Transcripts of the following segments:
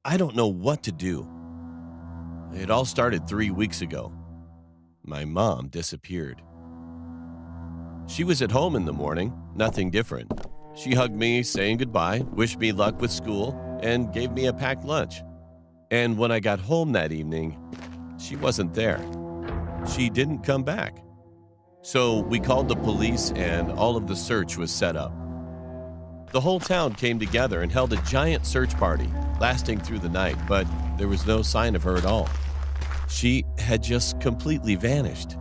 I don't know what to do. It all started 3 weeks ago. My mom disappeared. She was at home in the morning, nothing different. She hugged me, saying goodbye, wished me luck with school, and gave me a packed lunch. And when I got home that evening, she wasn't there. She didn't come back. So we called the police and all of the search was set up. The whole town came together and held a giant search party, lasting through the night, but there was no sign of her at all. She had just completely vanished.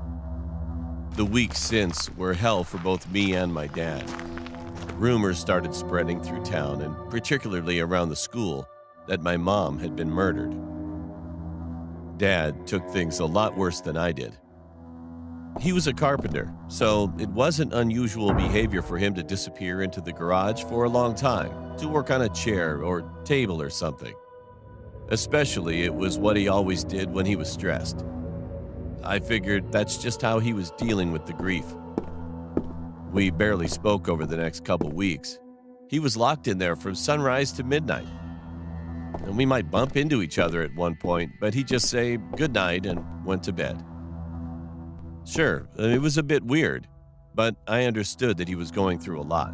The weeks since were hell for both me and my dad. Rumors started spreading through town, and particularly around the school, that my mom had been murdered. Dad took things a lot worse than I did. He was a carpenter, so it wasn't unusual behavior for him to disappear into the garage for a long time to work on a chair or table or something. Especially, it was what he always did when he was stressed. I figured that's just how he was dealing with the grief. We barely spoke over the next couple weeks. He was locked in there from sunrise to midnight. And we might bump into each other at one point, but he'd just say goodnight and went to bed. Sure, it was a bit weird, but I understood that he was going through a lot.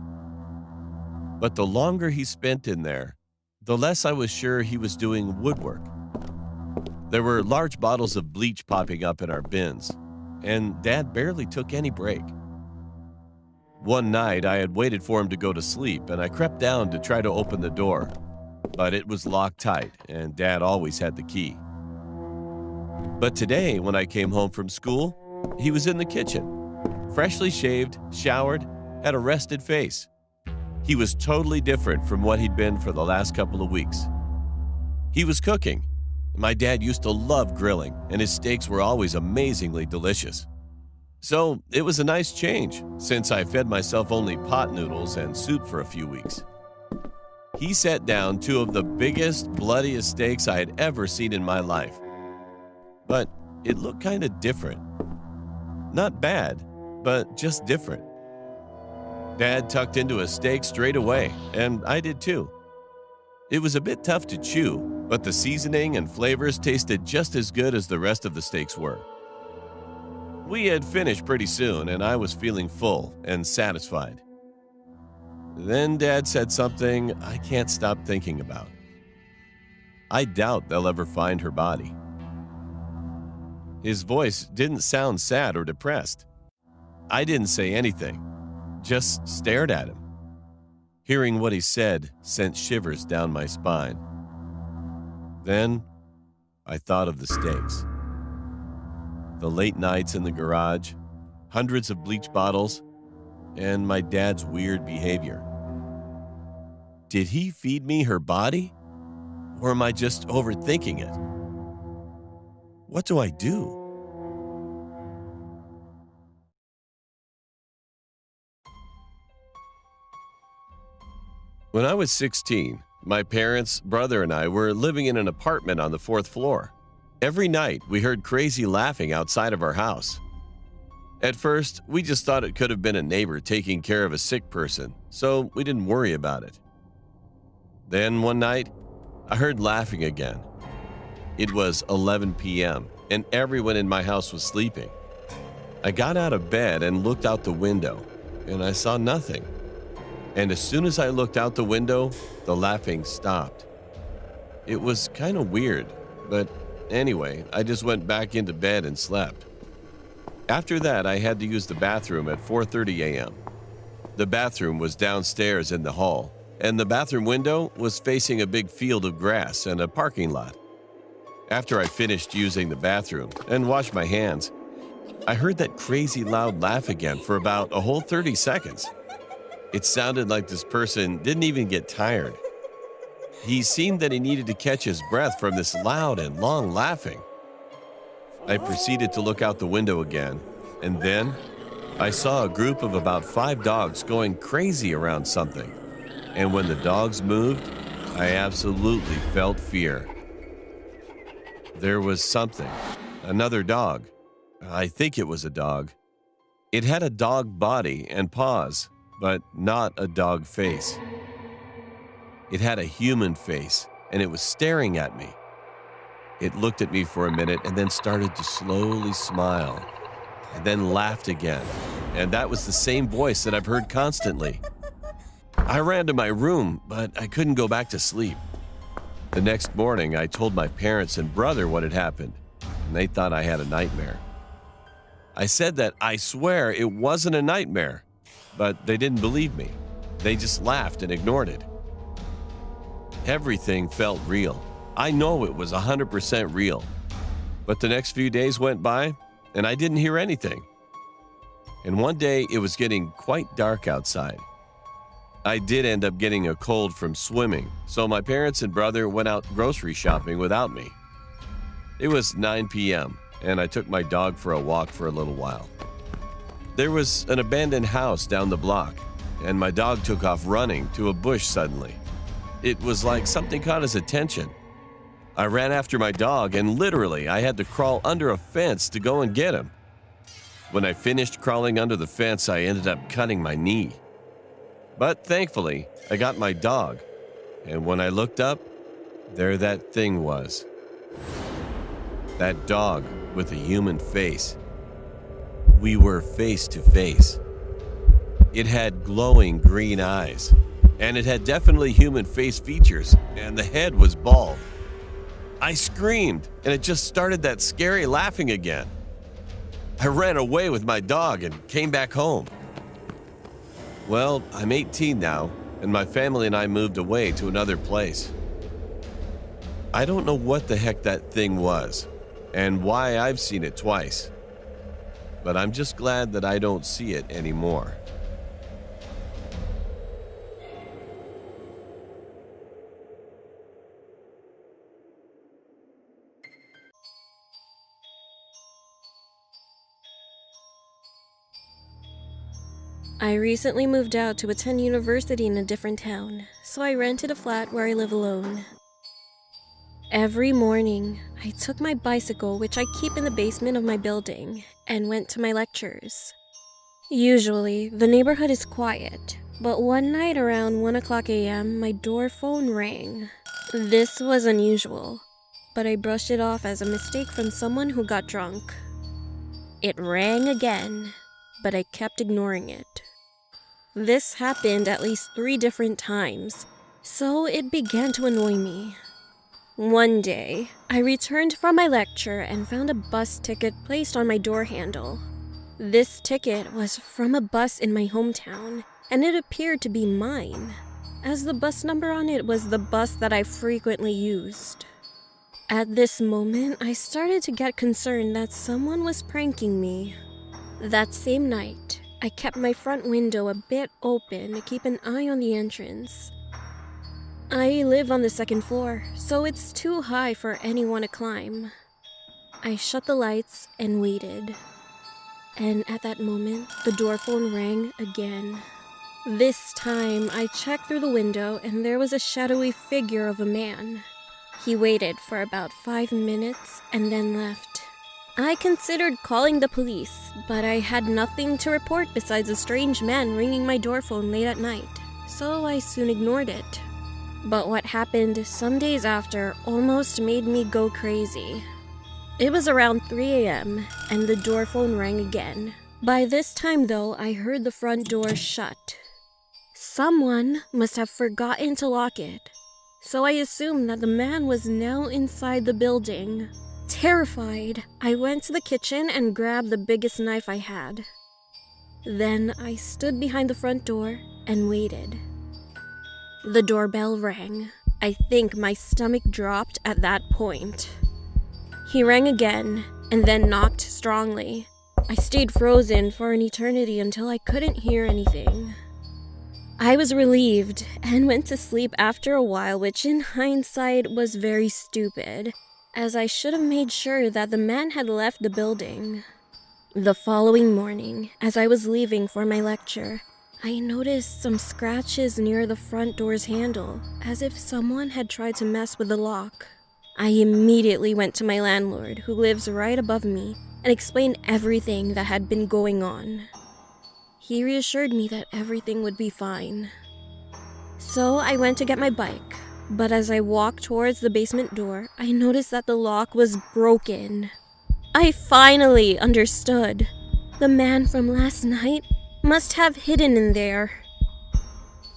But the longer he spent in there, the less I was sure he was doing woodwork. There were large bottles of bleach popping up in our bins, and Dad barely took any break. One night, I had waited for him to go to sleep, and I crept down to try to open the door, but it was locked tight, and Dad always had the key. But today, when I came home from school, he was in the kitchen, freshly shaved, showered, had a rested face. He was totally different from what he'd been for the last couple of weeks. He was cooking. My dad used to love grilling, and his steaks were always amazingly delicious. So it was a nice change, since I fed myself only pot noodles and soup for a few weeks. He set down two of the biggest, bloodiest steaks I had ever seen in my life. But it looked kind of different. Not bad, but just different. Dad tucked into a steak straight away, and I did too. It was a bit tough to chew, but the seasoning and flavors tasted just as good as the rest of the steaks were. We had finished pretty soon, and I was feeling full and satisfied. Then Dad said something I can't stop thinking about. I doubt they'll ever find her body. His voice didn't sound sad or depressed. I didn't say anything, just stared at him. Hearing what he said sent shivers down my spine. Then I thought of the steaks. The late nights in the garage, hundreds of bleach bottles, and my dad's weird behavior. Did he feed me her body? Or am I just overthinking it? What do I do? When I was 16, my parents, brother, and I were living in an apartment on the fourth floor. Every night, we heard crazy laughing outside of our house. At first, we just thought it could have been a neighbor taking care of a sick person, so we didn't worry about it. Then one night, I heard laughing again. It was 11 p.m., and everyone in my house was sleeping. I got out of bed and looked out the window, and I saw nothing. And as soon as I looked out the window, the laughing stopped. It was kind of weird, but anyway, I just went back into bed and slept. After that, I had to use the bathroom at 4:30 a.m. The bathroom was downstairs in the hall, and the bathroom window was facing a big field of grass and a parking lot. After I finished using the bathroom and washed my hands, I heard that crazy loud laugh again for about a whole 30 seconds. It sounded like this person didn't even get tired. He seemed that he needed to catch his breath from this loud and long laughing. I proceeded to look out the window again, and then I saw a group of about 5 dogs going crazy around something. And when the dogs moved, I absolutely felt fear. There was something, another dog. I think it was a dog. It had a dog body and paws, but not a dog face. It had a human face, and it was staring at me. It looked at me for a minute and then started to slowly smile, and then laughed again. And that was the same voice that I've heard constantly. I ran to my room, but I couldn't go back to sleep. The next morning, I told my parents and brother what had happened, and they thought I had a nightmare. I said that I swear it wasn't a nightmare, but they didn't believe me. They just laughed and ignored it. Everything felt real. I know it was 100% real. But the next few days went by, and I didn't hear anything. And one day, it was getting quite dark outside. I did end up getting a cold from swimming, so my parents and brother went out grocery shopping without me. It was 9 p.m., and I took my dog for a walk for a little while. There was an abandoned house down the block, and my dog took off running to a bush suddenly. It was like something caught his attention. I ran after my dog, and literally, I had to crawl under a fence to go and get him. When I finished crawling under the fence, I ended up cutting my knee. But thankfully, I got my dog, and when I looked up, there that thing was. That dog with a human face. We were face to face. It had glowing green eyes, and it had definitely human face features, and the head was bald. I screamed, and it just started that scary laughing again. I ran away with my dog and came back home. Well, I'm 18 now, and my family and I moved away to another place. I don't know what the heck that thing was, and why I've seen it twice, but I'm just glad that I don't see it anymore. I recently moved out to attend university in a different town, so I rented a flat where I live alone. Every morning, I took my bicycle, which I keep in the basement of my building, and went to my lectures. Usually, the neighborhood is quiet, but one night around 1 o'clock a.m., my door phone rang. This was unusual, but I brushed it off as a mistake from someone who got drunk. It rang again, but I kept ignoring it. This happened at least 3 different times, so it began to annoy me. One day, I returned from my lecture and found a bus ticket placed on my door handle. This ticket was from a bus in my hometown, and it appeared to be mine, as the bus number on it was the bus that I frequently used. At this moment, I started to get concerned that someone was pranking me. That same night, I kept my front window a bit open to keep an eye on the entrance. I live on the 2nd floor, so it's too high for anyone to climb. I shut the lights and waited. And at that moment, the door phone rang again. This time, I checked through the window and there was a shadowy figure of a man. He waited for about 5 minutes and then left. I considered calling the police, but I had nothing to report besides a strange man ringing my door phone late at night, so I soon ignored it. But what happened some days after almost made me go crazy. It was around 3 a.m., and the door phone rang again. By this time, though, I heard the front door shut. Someone must have forgotten to lock it, so I assumed that the man was now inside the building. Terrified, I went to the kitchen and grabbed the biggest knife I had. Then I stood behind the front door and waited. The doorbell rang. I think my stomach dropped at that point. He rang again and then knocked strongly. I stayed frozen for an eternity until I couldn't hear anything. I was relieved and went to sleep after a while, which in hindsight was very stupid, as I should have made sure that the man had left the building. The following morning, as I was leaving for my lecture, I noticed some scratches near the front door's handle, as if someone had tried to mess with the lock. I immediately went to my landlord, who lives right above me, and explained everything that had been going on. He reassured me that everything would be fine. So I went to get my bike. But as I walked towards the basement door, I noticed that the lock was broken. I finally understood. The man from last night must have hidden in there.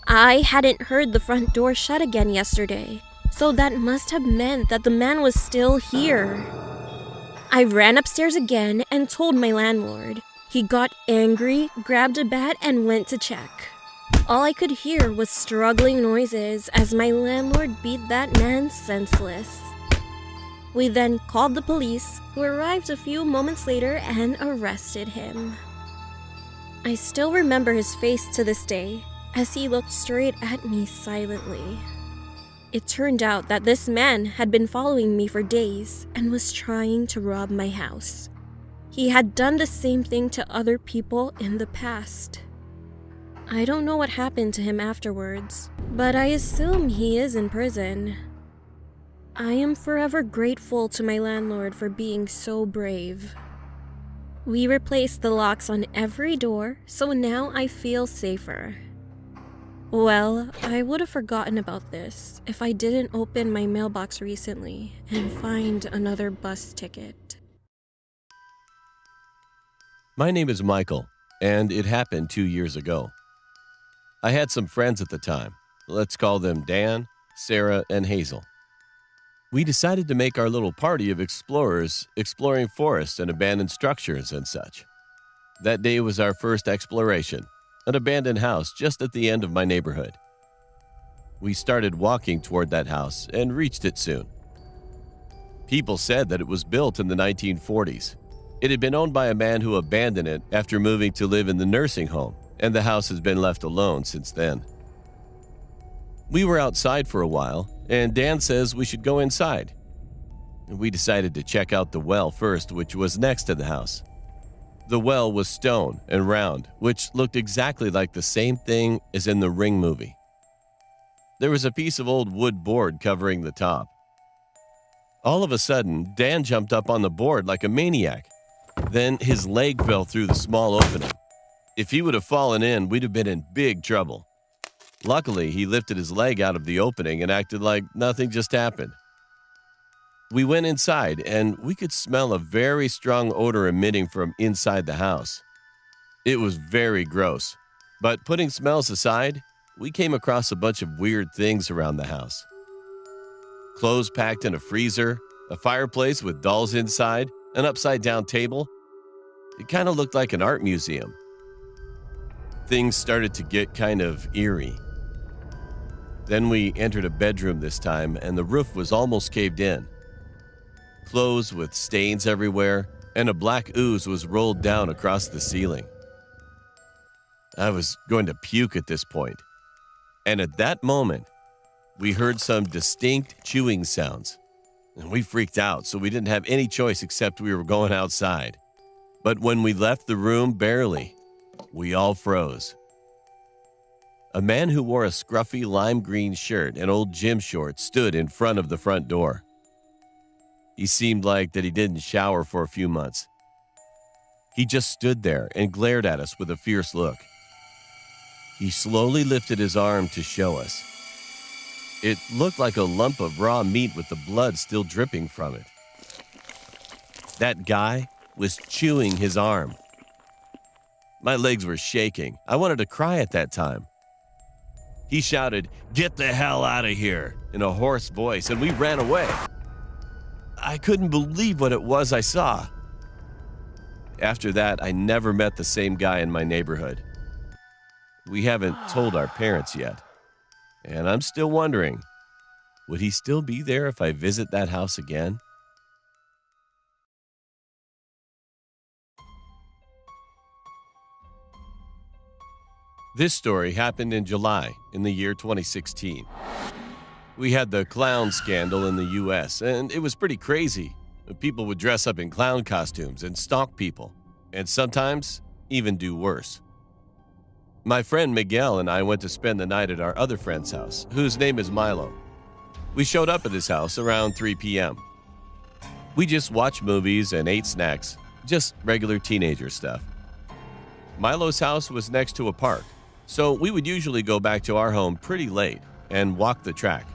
I hadn't heard the front door shut again yesterday, so that must have meant that the man was still here. I ran upstairs again and told my landlord. He got angry, grabbed a bat, and went to check. All I could hear was struggling noises as my landlord beat that man senseless. We then called the police, who arrived a few moments later and arrested him. I still remember his face to this day, as he looked straight at me silently. It turned out that this man had been following me for days and was trying to rob my house. He had done the same thing to other people in the past. I don't know what happened to him afterwards, but I assume he is in prison. I am forever grateful to my landlord for being so brave. We replaced the locks on every door, so now I feel safer. Well, I would have forgotten about this if I didn't open my mailbox recently and find another bus ticket. My name is Michael, and it happened 2 years ago. I had some friends at the time. Let's call them Dan, Sarah, and Hazel. We decided to make our little party of explorers exploring forests and abandoned structures and such. That day was our first exploration, an abandoned house just at the end of my neighborhood. We started walking toward that house and reached it soon. People said that it was built in the 1940s. It had been owned by a man who abandoned it after moving to live in the nursing home, and the house has been left alone since then. We were outside for a while, and Dan says we should go inside. We decided to check out the well first, which was next to the house. The well was stone and round, which looked exactly like the same thing as in the Ring movie. There was a piece of old wood board covering the top. All of a sudden, Dan jumped up on the board like a maniac. Then his leg fell through the small opening. If he would have fallen in, we'd have been in big trouble. Luckily, he lifted his leg out of the opening and acted like nothing just happened. We went inside, and we could smell a very strong odor emitting from inside the house. It was very gross, but putting smells aside, we came across a bunch of weird things around the house. Clothes packed in a freezer, a fireplace with dolls inside, an upside-down table. It kind of looked like an art museum. Things started to get kind of eerie. Then we entered a bedroom this time, and the roof was almost caved in. Clothes with stains everywhere, and a black ooze was rolled down across the ceiling. I was going to puke at this point. And at that moment, we heard some distinct chewing sounds. And we freaked out, so we didn't have any choice except we were going outside. But when we left the room, barely, we all froze. A man who wore a scruffy lime green shirt and old gym shorts stood in front of the front door. He seemed like that he didn't shower for a few months. He just stood there and glared at us with a fierce look. He slowly lifted his arm to show us. It looked like a lump of raw meat with the blood still dripping from it. That guy was chewing his arm. My legs were shaking. I wanted to cry at that time. He shouted, "Get the hell out of here," in a hoarse voice, and we ran away. I couldn't believe what it was I saw. After that, I never met the same guy in my neighborhood. We haven't told our parents yet, and I'm still wondering, would he still be there if I visit that house again? This story happened in July in the year 2016. We had the clown scandal in the US, and it was pretty crazy. People would dress up in clown costumes and stalk people, and sometimes even do worse. My friend Miguel and I went to spend the night at our other friend's house, whose name is Milo. We showed up at his house around 3 p.m. We just watched movies and ate snacks, just regular teenager stuff. Milo's house was next to a park, so we would usually go back to our home pretty late and walk the track.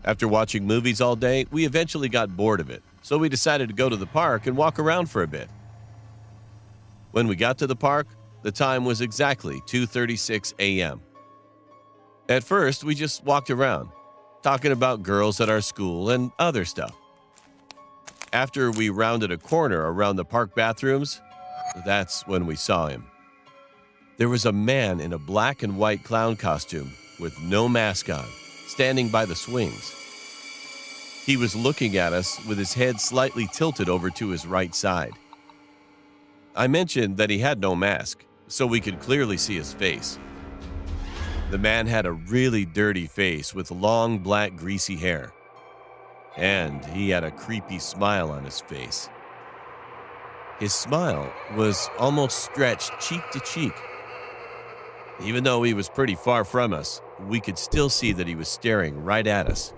After watching movies all day, we eventually got bored of it, so we decided to go to the park and walk around for a bit. When we got to the park, the time was exactly 2:36 a.m. At first, we just walked around, talking about girls at our school and other stuff. After we rounded a corner around the park bathrooms, that's when we saw him. There was a man in a black and white clown costume with no mask on, standing by the swings. He was looking at us with his head slightly tilted over to his right side. I mentioned that he had no mask, so we could clearly see his face. The man had a really dirty face with long, black, greasy hair. And he had a creepy smile on his face. His smile was almost stretched cheek to cheek. Even though he was pretty far from us, we could still see that he was staring right at us.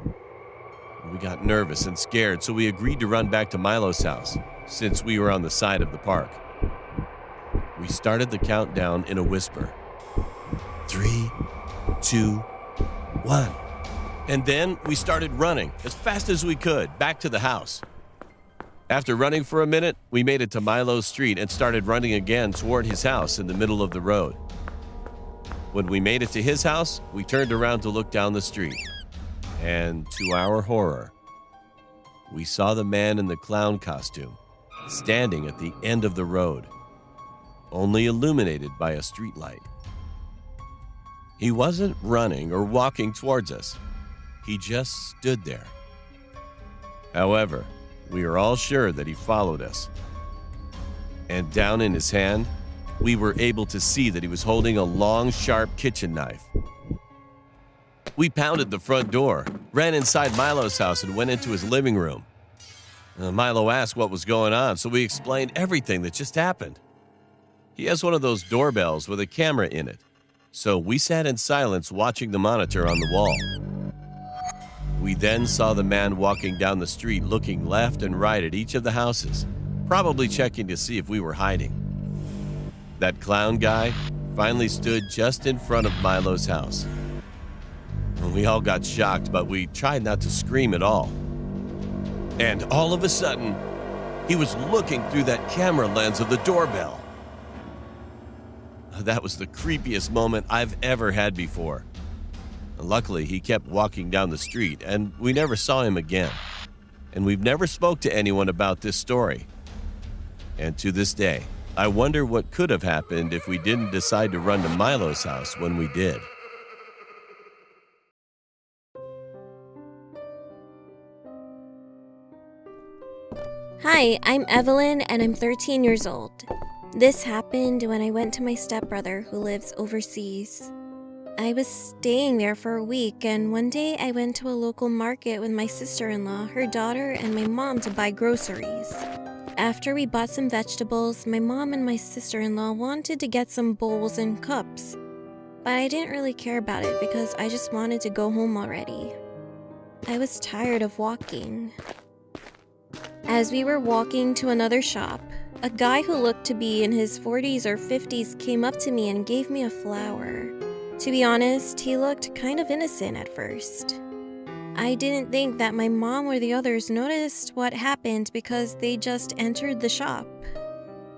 We got nervous and scared, so we agreed to run back to Milo's house, since we were on the side of the park. We started the countdown in a whisper. 3, 2, 1. And then we started running as fast as we could back to the house. After running for a minute, we made it to Milo's street and started running again toward his house in the middle of the road. When we made it to his house, we turned around to look down the street. And to our horror, we saw the man in the clown costume standing at the end of the road, only illuminated by a streetlight. He wasn't running or walking towards us. He just stood there. However, we are all sure that he followed us. And down in his hand, we were able to see that he was holding a long, sharp kitchen knife. We pounded the front door, ran inside Milo's house, and went into his living room. Milo asked what was going on, so we explained everything that just happened. He has one of those doorbells with a camera in it, so we sat in silence watching the monitor on the wall. We then saw the man walking down the street looking left and right at each of the houses, probably checking to see if we were hiding. That clown guy finally stood just in front of Milo's house. We all got shocked, but we tried not to scream at all. And all of a sudden, he was looking through that camera lens of the doorbell. That was the creepiest moment I've ever had before. Luckily, he kept walking down the street, and we never saw him again. And we've never spoke to anyone about this story. And to this day, I wonder what could have happened if we didn't decide to run to Milo's house when we did. Hi, I'm Evelyn and I'm 13 years old. This happened when I went to my stepbrother who lives overseas. I was staying there for a week, and one day I went to a local market with my sister-in-law, her daughter, and my mom to buy groceries. After we bought some vegetables, my mom and my sister-in-law wanted to get some bowls and cups. But I didn't really care about it because I just wanted to go home already. I was tired of walking. As we were walking to another shop, a guy who looked to be in his 40s or 50s came up to me and gave me a flower. To be honest, he looked kind of innocent at first. I didn't think that my mom or the others noticed what happened because they just entered the shop.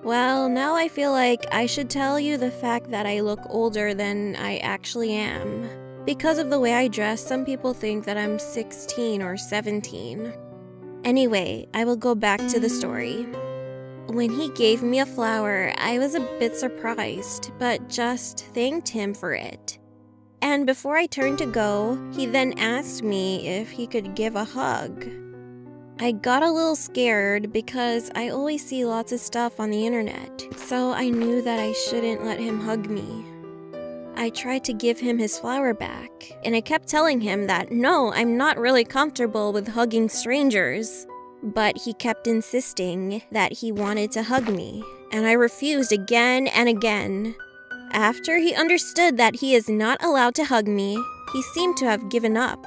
Well, now I feel like I should tell you the fact that I look older than I actually am. Because of the way I dress, some people think that I'm 16 or 17. Anyway, I will go back to the story. When he gave me a flower, I was a bit surprised, but just thanked him for it. And before I turned to go, he then asked me if he could give a hug. I got a little scared because I always see lots of stuff on the internet, so I knew that I shouldn't let him hug me. I tried to give him his flower back, and I kept telling him that no, I'm not really comfortable with hugging strangers. But he kept insisting that he wanted to hug me, and I refused again and again. After he understood that he is not allowed to hug me, he seemed to have given up.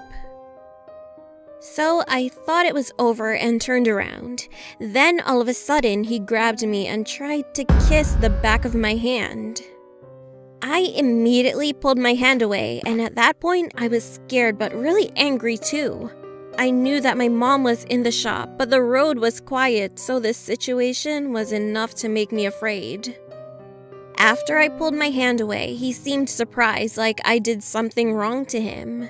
So I thought it was over and turned around. Then all of a sudden he grabbed me and tried to kiss the back of my hand. I immediately pulled my hand away, and at that point I was scared but really angry too. I knew that my mom was in the shop, but the road was quiet, so this situation was enough to make me afraid. After I pulled my hand away, he seemed surprised, like I did something wrong to him.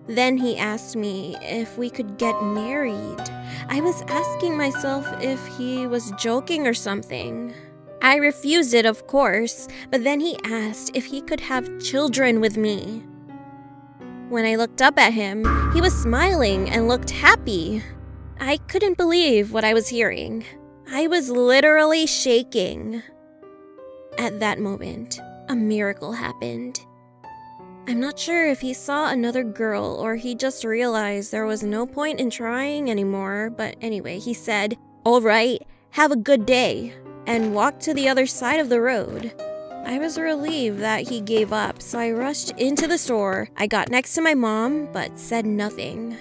Then he asked me if we could get married. I was asking myself if he was joking or something. I refused it, of course, but then he asked if he could have children with me. When I looked up at him, he was smiling and looked happy. I couldn't believe what I was hearing. I was literally shaking. At that moment, a miracle happened. I'm not sure if he saw another girl or he just realized there was no point in trying anymore, but anyway, he said, "All right, have a good day," and walked to the other side of the road. I was relieved that he gave up, so I rushed into the store. I got next to my mom, but said nothing.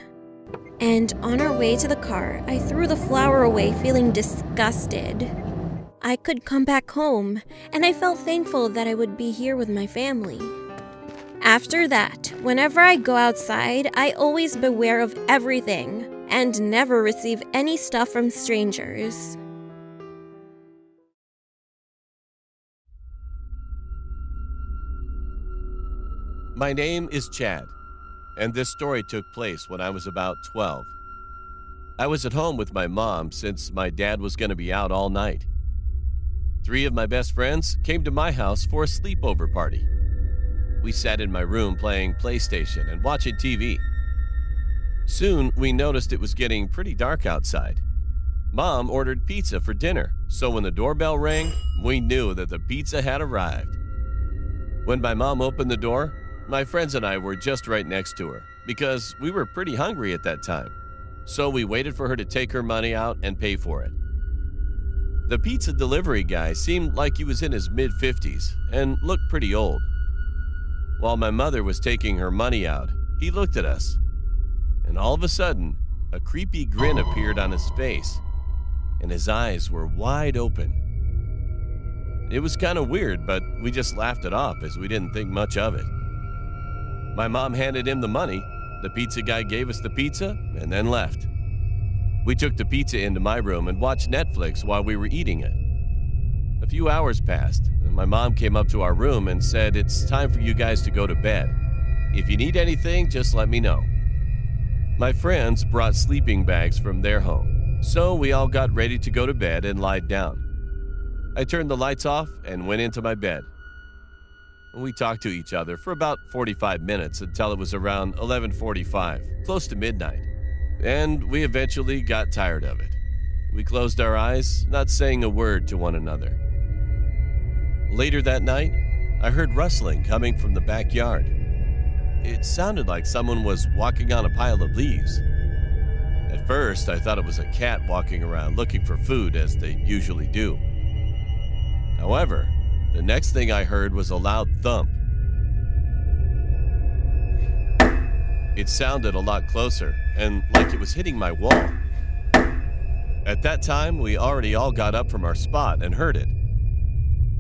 And on our way to the car, I threw the flower away, feeling disgusted. I could come back home, and I felt thankful that I would be here with my family. After that, whenever I go outside, I always beware of everything and never receive any stuff from strangers. My name is Chad, and this story took place when I was about 12. I was at home with my mom since my dad was going to be out all night. 3 of my best friends came to my house for a sleepover party. We sat in my room playing PlayStation and watching TV. Soon, we noticed it was getting pretty dark outside. Mom ordered pizza for dinner, so when the doorbell rang, we knew that the pizza had arrived. When my mom opened the door, my friends and I were just right next to her because we were pretty hungry at that time. So we waited for her to take her money out and pay for it. The pizza delivery guy seemed like he was in his mid-50s and looked pretty old. While my mother was taking her money out, he looked at us. And all of a sudden, a creepy grin appeared on his face, and his eyes were wide open. It was kind of weird, but we just laughed it off as we didn't think much of it. My mom handed him the money, the pizza guy gave us the pizza, and then left. We took the pizza into my room and watched Netflix while we were eating it. A few hours passed, and my mom came up to our room and said, "It's time for you guys to go to bed. If you need anything, just let me know." My friends brought sleeping bags from their home, so we all got ready to go to bed and lied down. I turned the lights off and went into my bed. We talked to each other for about 45 minutes until it was around 11:45, close to midnight, and we eventually got tired of it. We closed our eyes, not saying a word to one another. Later that night, I heard rustling coming from the backyard. It sounded like someone was walking on a pile of leaves. At first, I thought it was a cat walking around looking for food, as they usually do. However, the next thing I heard was a loud thump. It sounded a lot closer, and like it was hitting my wall. At that time, we already all got up from our spot and heard it.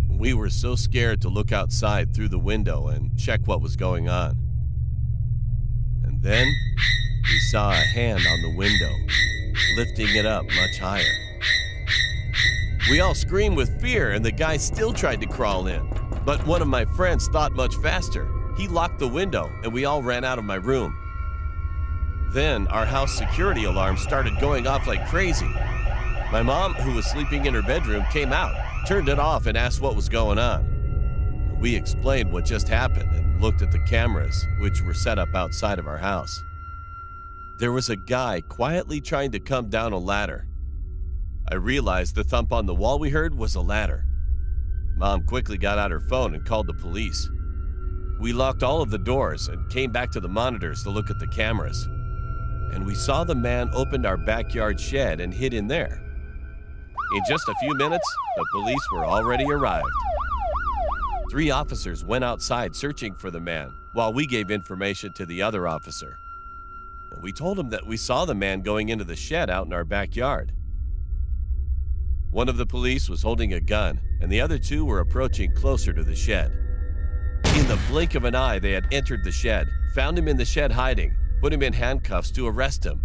We were so scared to look outside through the window and check what was going on. And then, we saw a hand on the window, lifting it up much higher. We all screamed with fear, and the guy still tried to crawl in. But one of my friends thought much faster. He locked the window, and we all ran out of my room. Then our house security alarm started going off like crazy. My mom, who was sleeping in her bedroom, came out, turned it off, and asked what was going on. We explained what just happened and looked at the cameras, which were set up outside of our house. There was a guy quietly trying to come down a ladder. I realized the thump on the wall we heard was a ladder. Mom quickly got out her phone and called the police. We locked all of the doors and came back to the monitors to look at the cameras. And we saw the man opened our backyard shed and hid in there. In just a few minutes, the police were already arrived. 3 officers went outside searching for the man, while we gave information to the other officer. And we told him that we saw the man going into the shed out in our backyard. One of the police was holding a gun, and the other 2 were approaching closer to the shed. In the blink of an eye, they had entered the shed, found him in the shed hiding, put him in handcuffs to arrest him.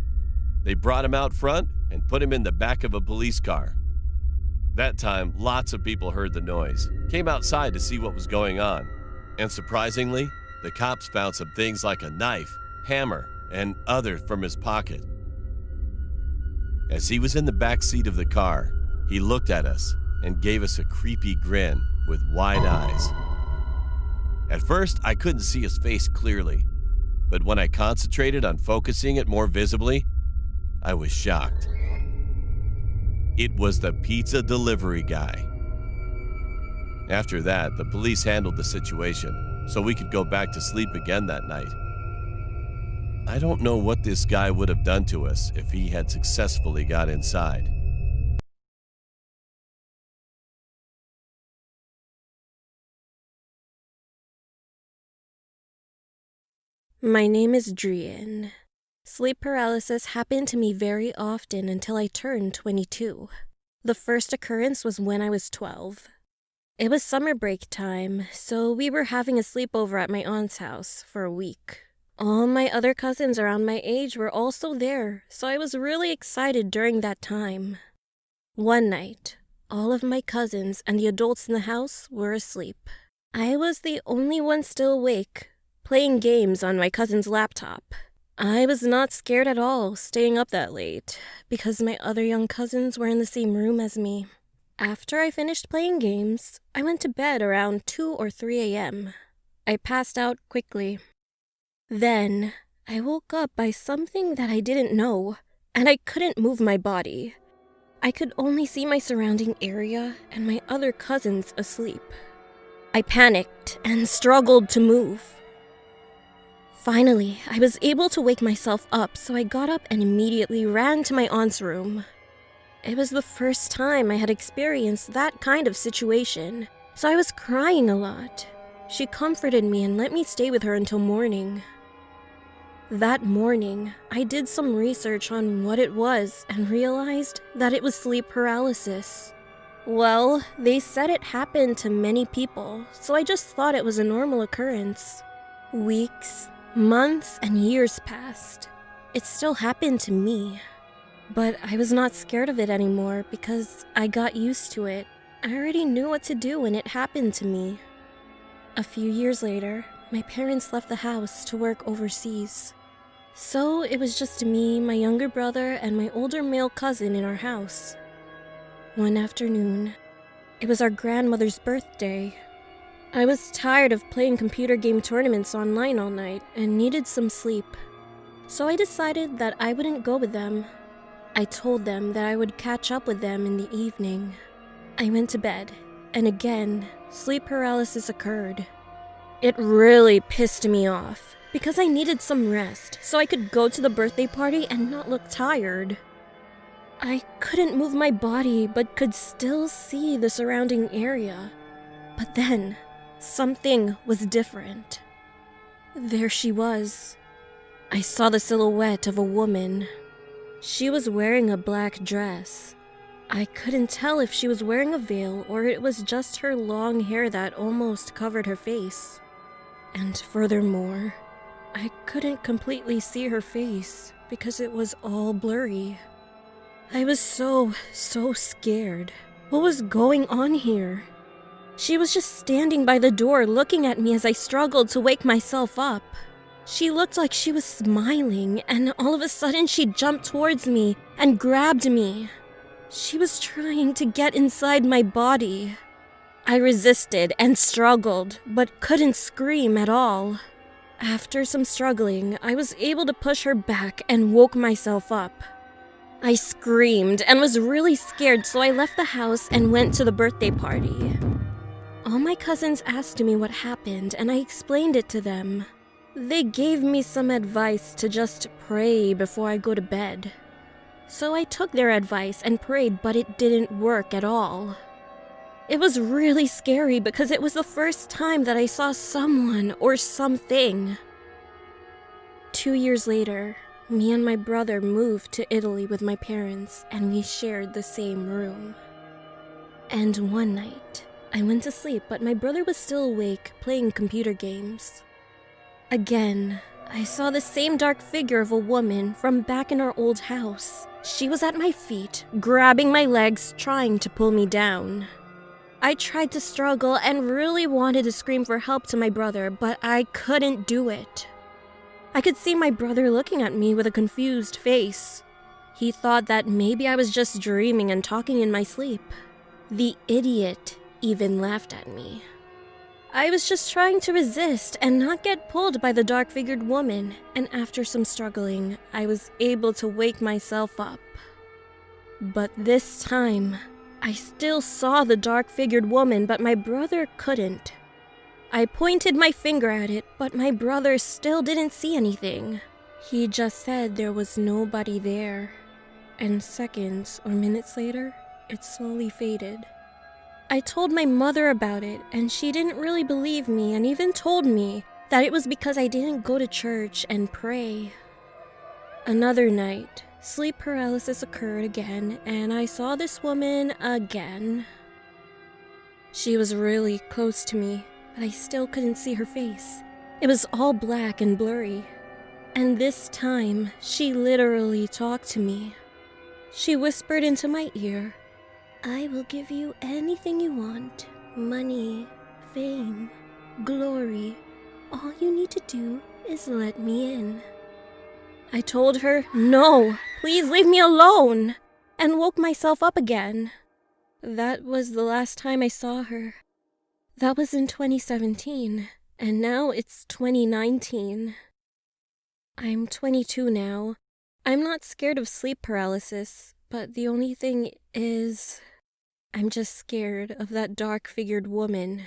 They brought him out front and put him in the back of a police car. That time, lots of people heard the noise, came outside to see what was going on. And surprisingly, the cops found some things like a knife, hammer, and other from his pocket. As he was in the back seat of the car, he looked at us and gave us a creepy grin with wide eyes. At first, I couldn't see his face clearly, but when I concentrated on focusing it more visibly, I was shocked. It was the pizza delivery guy. After that, the police handled the situation so we could go back to sleep again that night. I don't know what this guy would have done to us if he had successfully got inside. My name is Drian. Sleep paralysis happened to me very often until I turned 22. The first occurrence was when I was 12. It was summer break time, so we were having a sleepover at my aunt's house for a week. All my other cousins around my age were also there, so I was really excited during that time. One night, all of my cousins and the adults in the house were asleep. I was the only one still awake, playing games on my cousin's laptop. I was not scared at all staying up that late, because my other young cousins were in the same room as me. After I finished playing games, I went to bed around 2 or 3 a.m. I passed out quickly. Then, I woke up by something that I didn't know, and I couldn't move my body. I could only see my surrounding area and my other cousins asleep. I panicked and struggled to move. Finally, I was able to wake myself up, so I got up and immediately ran to my aunt's room. It was the first time I had experienced that kind of situation, so I was crying a lot. She comforted me and let me stay with her until morning. That morning, I did some research on what it was and realized that it was sleep paralysis. Well, they said it happened to many people, so I just thought it was a normal occurrence. Weeks, months, and years passed. It still happened to me. But I was not scared of it anymore because I got used to it. I already knew what to do when it happened to me. A few years later, my parents left the house to work overseas. So it was just me, my younger brother, and my older male cousin in our house. One afternoon, it was our grandmother's birthday. I was tired of playing computer game tournaments online all night and needed some sleep. So I decided that I wouldn't go with them. I told them that I would catch up with them in the evening. I went to bed, and again, sleep paralysis occurred. It really pissed me off, because I needed some rest so I could go to the birthday party and not look tired. I couldn't move my body, but could still see the surrounding area. But then, something was different. There she was. I saw the silhouette of a woman. She was wearing a black dress. I couldn't tell if she was wearing a veil or it was just her long hair that almost covered her face. And furthermore, I couldn't completely see her face because it was all blurry. I was so scared. What was going on here? She was just standing by the door looking at me as I struggled to wake myself up. She looked like she was smiling, and all of a sudden she jumped towards me and grabbed me. She was trying to get inside my body. I resisted and struggled, but couldn't scream at all. After some struggling, I was able to push her back and woke myself up. I screamed and was really scared, so I left the house and went to the birthday party. All my cousins asked me what happened, and I explained it to them. They gave me some advice to just pray before I go to bed. So I took their advice and prayed, but it didn't work at all. It was really scary because it was the first time that I saw someone or something. 2 years later, me and my brother moved to Italy with my parents, and we shared the same room. And one night, I went to sleep, but my brother was still awake playing computer games. Again, I saw the same dark figure of a woman from back in our old house. She was at my feet, grabbing my legs, trying to pull me down. I tried to struggle and really wanted to scream for help to my brother, but I couldn't do it. I could see my brother looking at me with a confused face. He thought that maybe I was just dreaming and talking in my sleep. The idiot even laughed at me. I was just trying to resist and not get pulled by the dark-figured woman, and after some struggling, I was able to wake myself up. But this time, I still saw the dark-figured woman, but my brother couldn't. I pointed my finger at it, but my brother still didn't see anything. He just said there was nobody there. And seconds or minutes later, it slowly faded. I told my mother about it, and she didn't really believe me and even told me that it was because I didn't go to church and pray. Another night, sleep paralysis occurred again, and I saw this woman again. She was really close to me, but I still couldn't see her face. It was all black and blurry. And this time, she literally talked to me. She whispered into my ear, "I will give you anything you want. Money, fame, glory. All you need to do is let me in." I told her, "No, please leave me alone," and woke myself up again. That was the last time I saw her. That was in 2017, and now it's 2019. I'm 22 now. I'm not scared of sleep paralysis, but the only thing is, I'm just scared of that dark-figured woman.